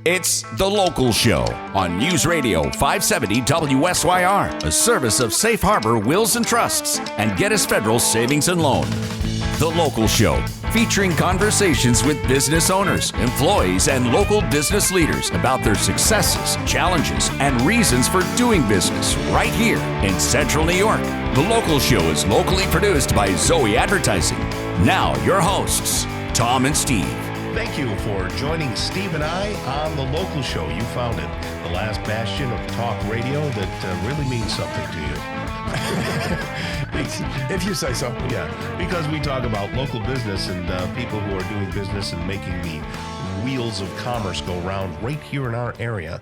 It's The Local Show on News Radio 570 WSYR, a service of Safe Harbor Wills and Trusts and Geddes Federal Savings and Loan. The Local Show, featuring conversations with business owners, employees, and local business leaders about their successes, challenges, and reasons for doing business right here in Central New York. The Local Show is locally produced by Zoey Advertising. Now, your hosts, Tom and Steve. Thank you for joining Steve and I on The Local Show. You found it, the last bastion of talk radio that really means something to you. If you say so. Yeah, because we talk about local business and people who are doing business and making the wheels of commerce go round right here in our area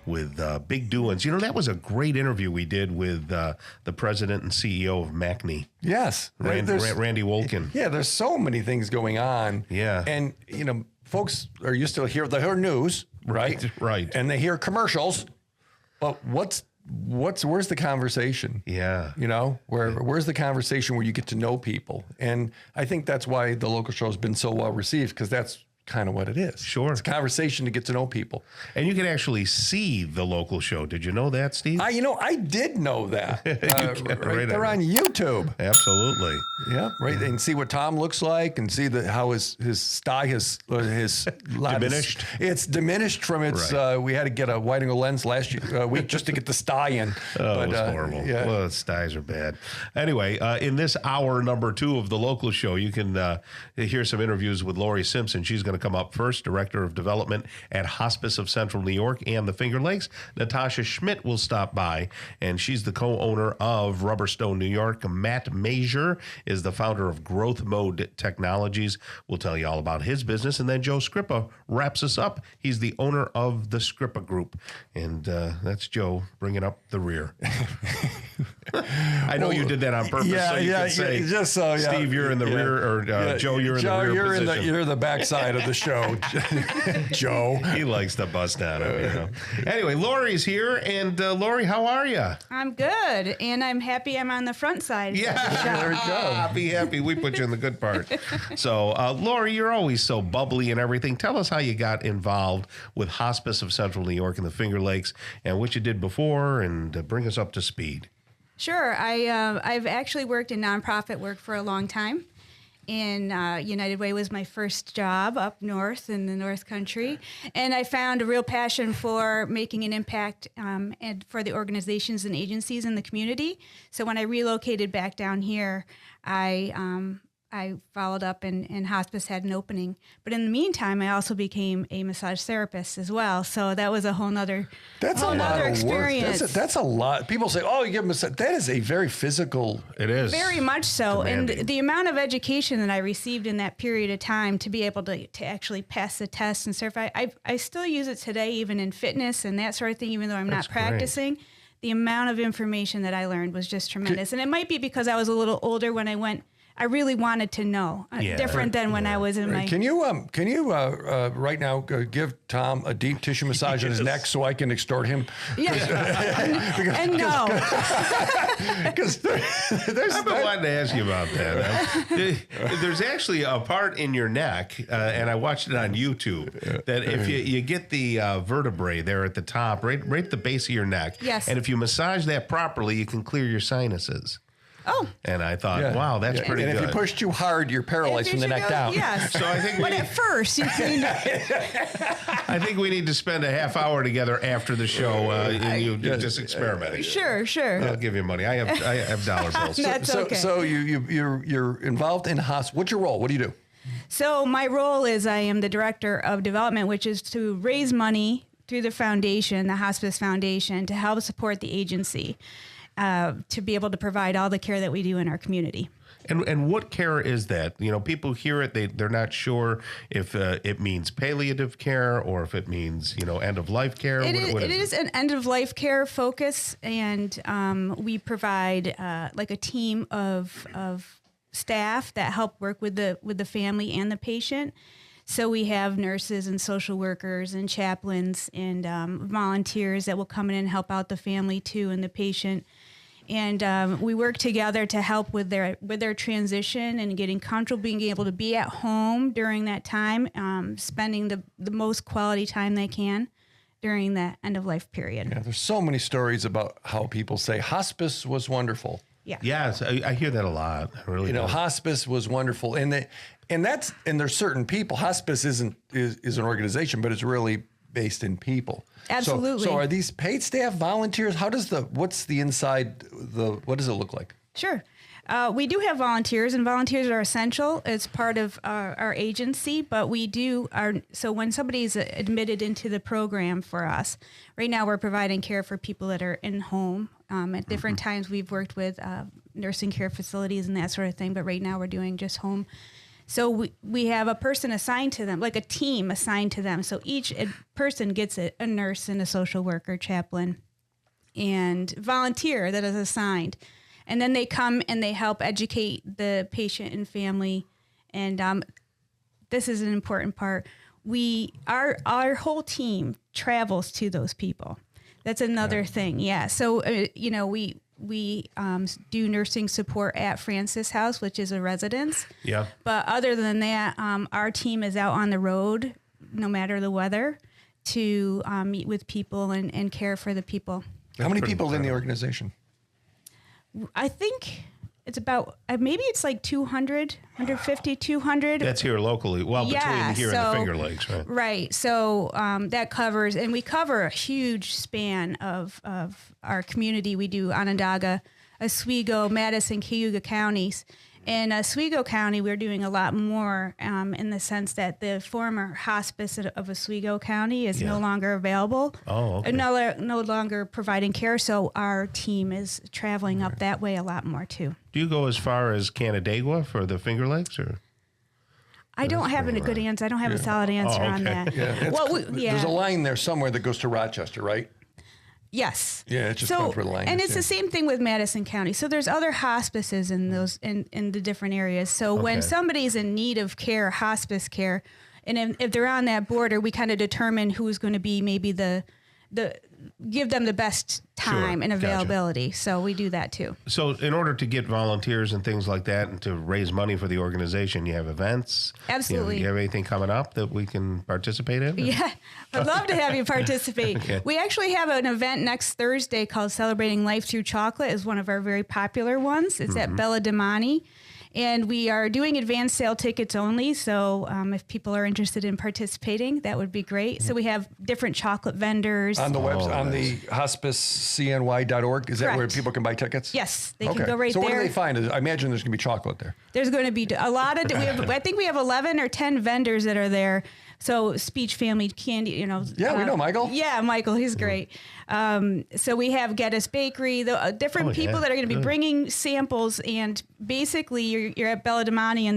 with big doings. You know, that was a great interview we did with the president and CEO of Macne. Yes. Randy Wolkin. Yeah, there's so many things going on. Yeah. And, you know, folks are used to hear news, right? Right. And they hear commercials. But where's the conversation? Yeah. You know, where's the conversation where you get to know people? And I think that's why the local show has been so well received, because that's kind of what it is. Sure. It's a conversation to get to know people. And you can actually see The Local Show. Did you know that, Steve? I did know that. Right there on YouTube. Absolutely. Yeah, right. And see what Tom looks like, and see how his sty has diminished. It's diminished from its. Right. We had to get a widening lens last week just to get the sty in. It was horrible. Yeah. Well, the styes are bad. Anyway, in this hour number 2 of The Local Show, you can hear some interviews with Laurie Simpson. She's going to come up first, Director of Development at Hospice of Central New York and the Finger Lakes. Natasha Schmidt will stop by, and she's the co-owner of Rubberstone New York. Matt Major is the founder of Growth Mode Technologies. We'll tell you all about his business. And then Joe Scrippa wraps us up. He's the owner of the Scrippa Group. And that's Joe bringing up the rear. I know you did that on purpose, so you can say, just so, Steve, you're in the rear, or Joe, you're in the rear position. You're the backside of the show, Joe. He likes to bust at him, you know. Anyway, Laurie's here, and Laurie, how are you? I'm good, and I'm happy I'm on the front side. Yeah, there we go. Be happy. We put you in the good part. So, Laurie, you're always so bubbly and everything. Tell us how you got involved with Hospice of Central New York and the Finger Lakes, and what you did before, and bring us up to speed. Sure. I've actually worked in nonprofit work for a long time. And United Way was my first job up north in the North Country. And I found a real passion for making an impact and for the organizations and agencies in the community. So when I relocated back down here, I followed up, and Hospice had an opening. But in the meantime, I also became a massage therapist as well. So that was a whole nother experience. That's a lot. People say, "Oh, you give massage." That is a very physical. It is very much so, demanding. And the amount of education that I received in that period of time to be able to actually pass the test and certify, I still use it today, even in fitness and that sort of thing. Even though I'm not practicing, the amount of information that I learned was just tremendous. And it might be because I was a little older when I went. I really wanted to know, different than when I was in my... Can you right now give Tom a deep tissue massage on his neck so I can extort him? Yeah. And no. Because I've been wanting to ask you about that. There's actually a part in your neck, and I watched it on YouTube, that if you get the vertebrae there at the top, right at the base of your neck, yes. And if you massage that properly, you can clear your sinuses. Oh. And I thought, wow, that's pretty good. And if you push too hard, you're paralyzed from the neck down. Yes. So I think at first, you can... I think we need to spend a half hour together after the show and you just experimenting. Sure. I'll give you money. I have dollar bills. That's okay. So you're involved in hospice. What's your role? What do you do? So my role is I am the Director of Development, which is to raise money through the foundation, the Hospice Foundation, to help support the agency. To be able to provide all the care that we do in our community. And what care is that? You know, people hear it, they're not sure if it means palliative care or if it means, end-of-life care. It is an end-of-life care focus, and we provide like a team of staff that help work with the family and the patient. So we have nurses and social workers and chaplains and volunteers that will come in and help out the family too and the patient. And we work together to help with their transition and getting comfortable, being able to be at home during that time, spending the most quality time they can during that end of life period. Yeah, there's so many stories about how people say hospice was wonderful. Yeah. Yes, I hear that a lot. I really do. Hospice was wonderful, and there's certain people. Hospice is an organization, but it's really based in people. Absolutely. So are these paid staff, volunteers? What's the inside? What does it look like? Sure. We do have volunteers, and volunteers are essential. It's part of our agency, but so when somebody's admitted into the program for us, right now we're providing care for people that are in home. At different times we've worked with nursing care facilities and that sort of thing, but right now we're doing just home. So we have a person assigned to them, like a team assigned to them. So each person gets a nurse and a social worker, chaplain, and volunteer that is assigned. And then they come and they help educate the patient and family. And this is an important part. Our whole team travels to those people. That's another thing. Yeah. So, we do nursing support at Francis House, which is a residence. Yeah. But other than that, our team is out on the road, no matter the weather, to meet with people and care for the people. How many people in the organization? I think it's about, maybe it's like 200, 150, 200. That's here locally. Well, between here and the Finger Lakes, right? Right. So that covers, and we cover a huge span of our community. We do Onondaga, Oswego, Madison, Cayuga counties. In Oswego County, we're doing a lot more in the sense that the former hospice of Oswego County is no longer available. Oh, okay. No longer providing care, so our team is traveling up that way a lot more too. Do you go as far as Canandaigua for the Finger Lakes, or? I don't have a good answer. I don't have a solid answer on that. Yeah. There's a line there somewhere that goes to Rochester, right? Yes. Yeah, it's just going through the line. And it's the same thing with Madison County. So there's other hospices in those in the different areas. So when somebody's in need of care, hospice care, and if they're on that border, we kind of determine who's going to be maybe the give them the best time and availability. Gotcha. So we do that too. So in order to get volunteers and things like that and to raise money for the organization, you have events? Absolutely. You have anything coming up that we can participate in? Yeah, I'd love to have you participate. Okay. We actually have an event next Thursday called Celebrating Life Through Chocolate. Is one of our very popular ones. It's at Bella Demani. And we are doing advanced sale tickets only. So if people are interested in participating, that would be great. So we have different chocolate vendors. On the website, on the hospicecny.org, is that where people can buy tickets? Yes, they can go right there. So what do they find? I imagine there's going to be chocolate there. There's going to be a lot of, I think we have 11 or 10 vendors that are there. So speech, family, candy, Yeah, we know Michael. Yeah, Michael, he's great. So we have Geddes Bakery, the different people that are going to be bringing samples, and basically you're at Bella Demani in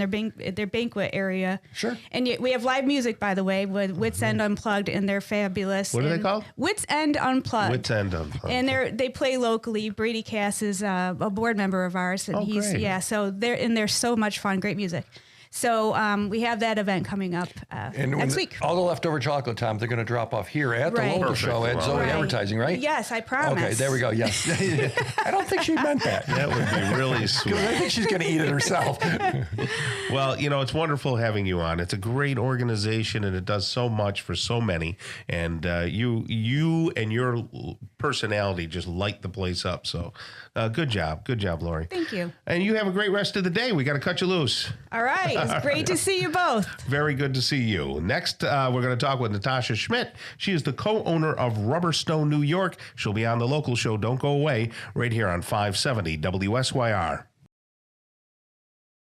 their banquet area. Sure. And we have live music, by the way, with Wits End Unplugged, and they're fabulous. What are they called? Wits End Unplugged. Wits End Unplugged. And they play locally. Brady Cass is a board member of ours, and great. So they're so much fun, great music. So we have that event coming up next week. All the leftover chocolate, Tom, they're going to drop off here at the local show at Zoey Advertising, right? Yes, I promise. Okay, there we go. Yes. I don't think she meant that. That would be really sweet. I think she's going to eat it herself. Well, it's wonderful having you on. It's a great organization, and it does so much for so many. And you and your personality just light the place up. So good job. Good job, Laurie. Thank you. And you have a great rest of the day. We got to cut you loose. All right. It's great to see you both. Very good to see you. Next, we're going to talk with Natasha Schmidt. She is the co-owner of Rubberstone, New York. She'll be on the local show. Don't go away, right here on 570 WSYR.